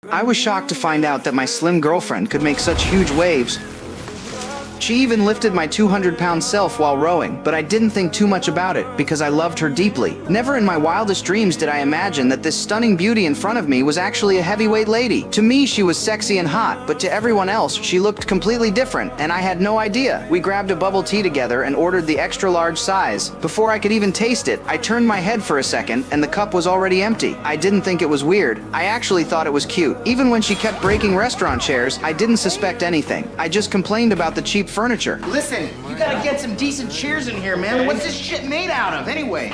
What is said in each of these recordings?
I was shocked to find out that my slim girlfriend could make such huge waves. She even lifted my 200-pound self while rowing, but I didn't think too much about it because I loved her deeply. Never in my wildest dreams did I imagine that this stunning beauty in front of me was actually a heavyweight lady. To me, she was sexy and hot, but to everyone else, she looked completely different, and I had no idea. We grabbed a bubble tea together and ordered the extra large size. Before I could even taste it, I turned my head for a second, and the cup was already empty. I didn't think it was weird. I actually thought it was cute. Even when she kept breaking restaurant chairs, I didn't suspect anything. I just complained about the cheap furniture. Listen, you gotta get some decent chairs in here, man. What's this shit made out of, anyway?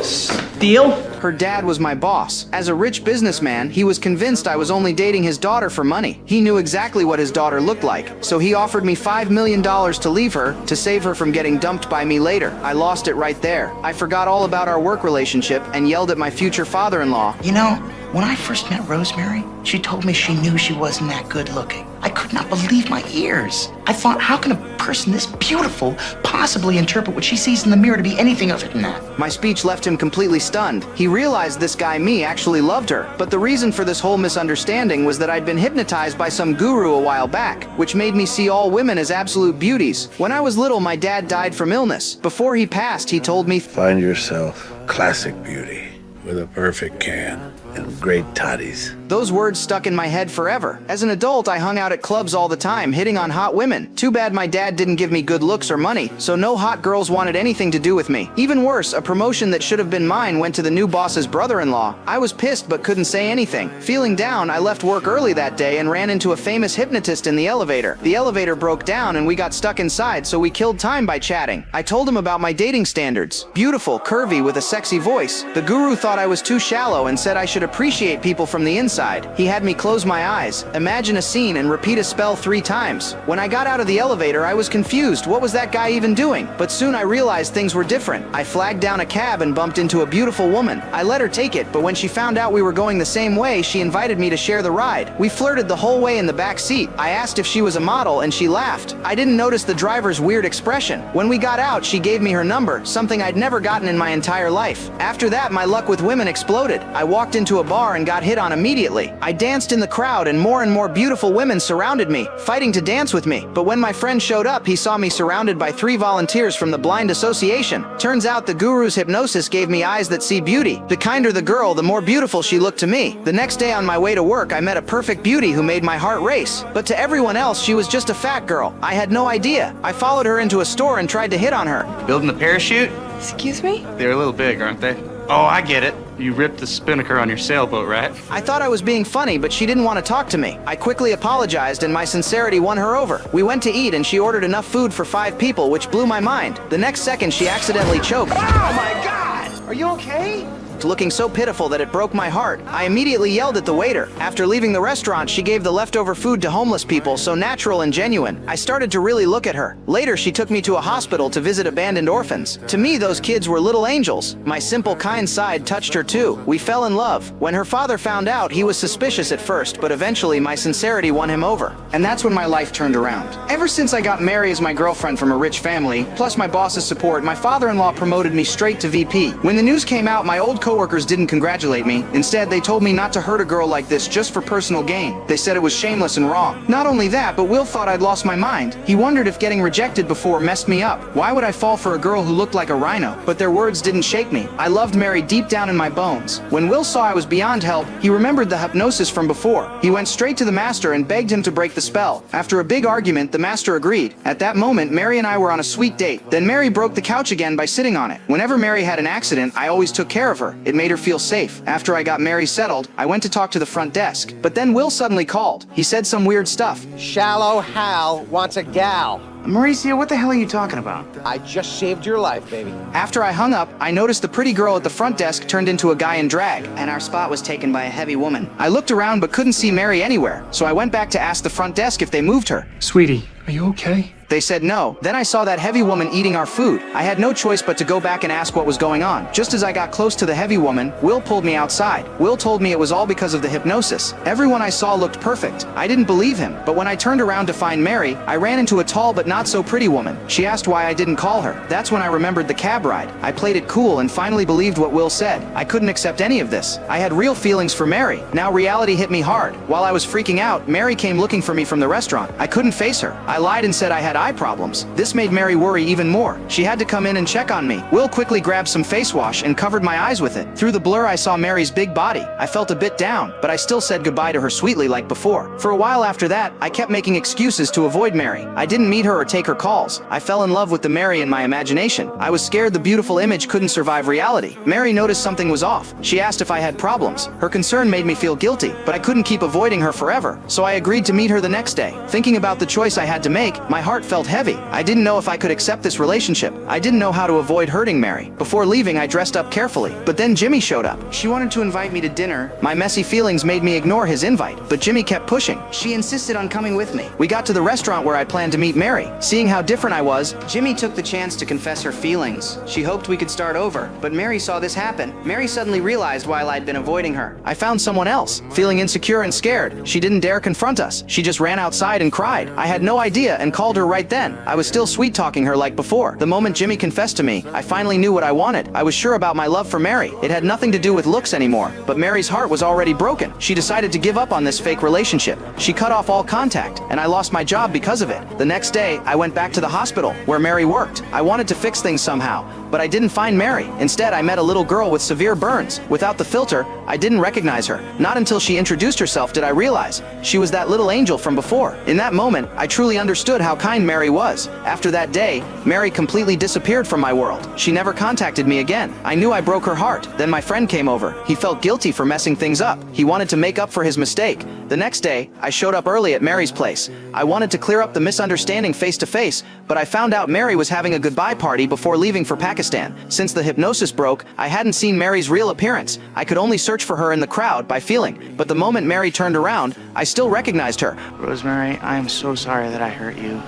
Steel? Her dad was my boss. As a rich businessman, he was convinced I was only dating his daughter for money. He knew exactly what his daughter looked like, so he offered me $5 million to leave her, to save her from getting dumped by me later. I lost it right there. I forgot all about our work relationship and yelled at my future father-in-law. You know, when I first met Rosemary, she told me she knew she wasn't that good looking. I could not believe my ears. I thought, how can a person this beautiful possibly interpret what she sees in the mirror to be anything other than that? My speech left him completely stunned. He realized this guy me actually loved her, but the reason for this whole misunderstanding was that I'd been hypnotized by some guru a while back, which made me see all women as absolute beauties. When I was little, my dad died from illness. Before he passed, he told me, "Find yourself classic beauty with a perfect can and great toddies." Those words stuck in my head forever. As an adult, I hung out at clubs all the time, hitting on hot women. Too bad my dad didn't give me good looks or money, so no hot girls wanted anything to do with me. Even worse, a promotion that should have been mine went to the new boss's brother-in-law. I was pissed but couldn't say anything. Feeling down, I left work early that day and ran into a famous hypnotist in the elevator. The elevator broke down and we got stuck inside, so we killed time by chatting. I told him about my dating standards. Beautiful, curvy, with a sexy voice. The guru thought I was too shallow and said I should appreciate people from the inside. He had me close my eyes, imagine a scene, and repeat a spell 3 times. When I got out of the elevator, I was confused. What was that guy even doing? But soon I realized things were different. I flagged down a cab and bumped into a beautiful woman. I let her take it, but when she found out we were going the same way, she invited me to share the ride. We flirted the whole way in the back seat. I asked if she was a model, and she laughed. I didn't notice the driver's weird expression. When we got out, she gave me her number, something I'd never gotten in my entire life. After that, my luck with women exploded. I walked into a bar and got hit on immediately. I danced in the crowd and more beautiful women surrounded me, fighting to dance with me. But when my friend showed up, he saw me surrounded by 3 volunteers from the Blind Association. Turns out the guru's hypnosis gave me eyes that see beauty. The kinder the girl, the more beautiful she looked to me. The next day on my way to work, I met a perfect beauty who made my heart race. But to everyone else, she was just a fat girl. I had no idea. I followed her into a store and tried to hit on her. Building the parachute? Excuse me? They're a little big, aren't they? Oh, I get it. You ripped the spinnaker on your sailboat, right? I thought I was being funny, but she didn't want to talk to me. I quickly apologized and my sincerity won her over. We went to eat and she ordered enough food for 5 people, which blew my mind. The next second, she accidentally choked. Oh my God! Are you okay? Looking so pitiful that it broke my heart. I immediately yelled at the waiter. After leaving the restaurant, she gave the leftover food to homeless people, so natural and genuine. I started to really look at her. Later, she took me to a hospital to visit abandoned orphans. To me, those kids were little angels. My simple, kind side touched her too. We fell in love. When her father found out, he was suspicious at first, but eventually my sincerity won him over. And that's when my life turned around. Ever since I got Mary as my girlfriend from a rich family, plus my boss's support, my father-in-law promoted me straight to VP. When the news came out, my old coworkers didn't congratulate me. Instead, they told me not to hurt a girl like this just for personal gain. They said it was shameless and wrong. Not only that, but Will thought I'd lost my mind. He wondered if getting rejected before messed me up. Why would I fall for a girl who looked like a rhino? But their words didn't shake me. I loved Mary deep down in my bones. When Will saw I was beyond help, he remembered the hypnosis from before. He went straight to the master and begged him to break the spell. After a big argument, the master agreed. At that moment, Mary and I were on a sweet date. Then Mary broke the couch again by sitting on it. Whenever Mary had an accident, I always took care of her. It made her feel safe. After I got Mary settled, I went to talk to the front desk. But then Will suddenly called. He said some weird stuff. Shallow Hal wants a gal. Mauricio, what the hell are you talking about? I just saved your life, baby. After I hung up, I noticed the pretty girl at the front desk turned into a guy in drag, and our spot was taken by a heavy woman. I looked around but couldn't see Mary anywhere, so I went back to ask the front desk if they moved her. Sweetie, are you okay? They said no. Then I saw that heavy woman eating our food. I had no choice but to go back and ask what was going on. Just as I got close to the heavy woman, Will pulled me outside. Will told me it was all because of the hypnosis. Everyone I saw looked perfect. I didn't believe him, but when I turned around to find Mary, I ran into a tall but not so pretty woman. She asked why I didn't call her. That's when I remembered the cab ride. I played it cool and finally believed what Will said. I couldn't accept any of this. I had real feelings for Mary. Now reality hit me hard. While I was freaking out, Mary came looking for me from the restaurant. I couldn't face her. I lied and said I had eye problems. This made Mary worry even more. She had to come in and check on me. Will quickly grabbed some face wash and covered my eyes with it. Through the blur I saw Mary's big body. I felt a bit down, but I still said goodbye to her sweetly like before. For a while after that, I kept making excuses to avoid Mary. I didn't meet her or take her calls. I fell in love with the Mary in my imagination. I was scared the beautiful image couldn't survive reality. Mary noticed something was off. She asked if I had problems. Her concern made me feel guilty, but I couldn't keep avoiding her forever. So I agreed to meet her the next day. Thinking about the choice I had to make, my heart felt heavy. I didn't know if I could accept this relationship. I didn't know how to avoid hurting Mary. Before leaving, I dressed up carefully. But then Jimmy showed up. She wanted to invite me to dinner. My messy feelings made me ignore his invite, but Jimmy kept pushing. She insisted on coming with me. We got to the restaurant where I planned to meet Mary. Seeing how different I was, Jimmy took the chance to confess her feelings. She hoped we could start over, but Mary saw this happen. Mary suddenly realized why I'd been avoiding her. I found someone else. Feeling insecure and scared, she didn't dare confront us. She just ran outside and cried. I had no idea and called her right then. I was still sweet-talking her like before. The moment Jimmy confessed to me, I finally knew what I wanted. I was sure about my love for Mary. It had nothing to do with looks anymore, but Mary's heart was already broken. She decided to give up on this fake relationship. She cut off all contact, and I lost my job because of it. The next day, I went back to the hospital where Mary worked. I wanted to fix things somehow, but I didn't find Mary. Instead, I met a little girl with severe burns. Without the filter, I didn't recognize her. Not until she introduced herself did I realize she was that little angel from before. In that moment, I truly understood how kind Mary was. After that day, Mary completely disappeared from my world. She never contacted me again. I knew I broke her heart. Then my friend came over. He felt guilty for messing things up. He wanted to make up for his mistake. The next day, I showed up early at Mary's place. I wanted to clear up the misunderstanding face to face, but I found out Mary was having a goodbye party before leaving for Pakistan. Since the hypnosis broke, I hadn't seen Mary's real appearance. I could only search for her in the crowd by feeling, but the moment Mary turned around, I still recognized her. Rosemary, I am so sorry that I hurt you.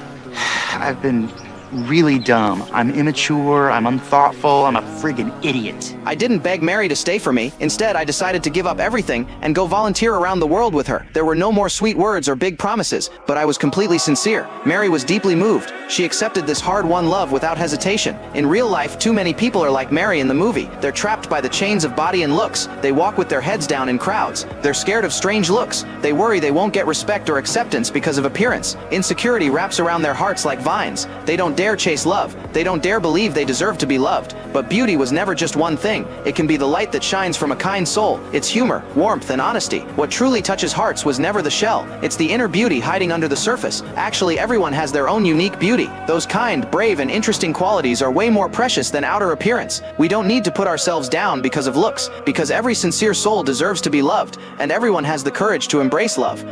I've been really dumb. I'm immature, I'm unthoughtful, I'm a friggin' idiot. I didn't beg Mary to stay for me. Instead, I decided to give up everything and go volunteer around the world with her. There were no more sweet words or big promises, but I was completely sincere. Mary was deeply moved. She accepted this hard-won love without hesitation. In real life, too many people are like Mary in the movie. They're trapped by the chains of body and looks. They walk with their heads down in crowds. They're scared of strange looks. They worry they won't get respect or acceptance because of appearance. Insecurity wraps around their hearts like vines. They don't dare chase love. They don't dare believe they deserve to be loved. But beauty was never just one thing. It can be the light that shines from a kind soul. It's humor, warmth, and honesty. What truly touches hearts was never the shell. It's the inner beauty hiding under the surface. Actually, everyone has their own unique beauty. Those kind, brave, and interesting qualities are way more precious than outer appearance. We don't need to put ourselves down because of looks, because every sincere soul deserves to be loved, and everyone has the courage to embrace love.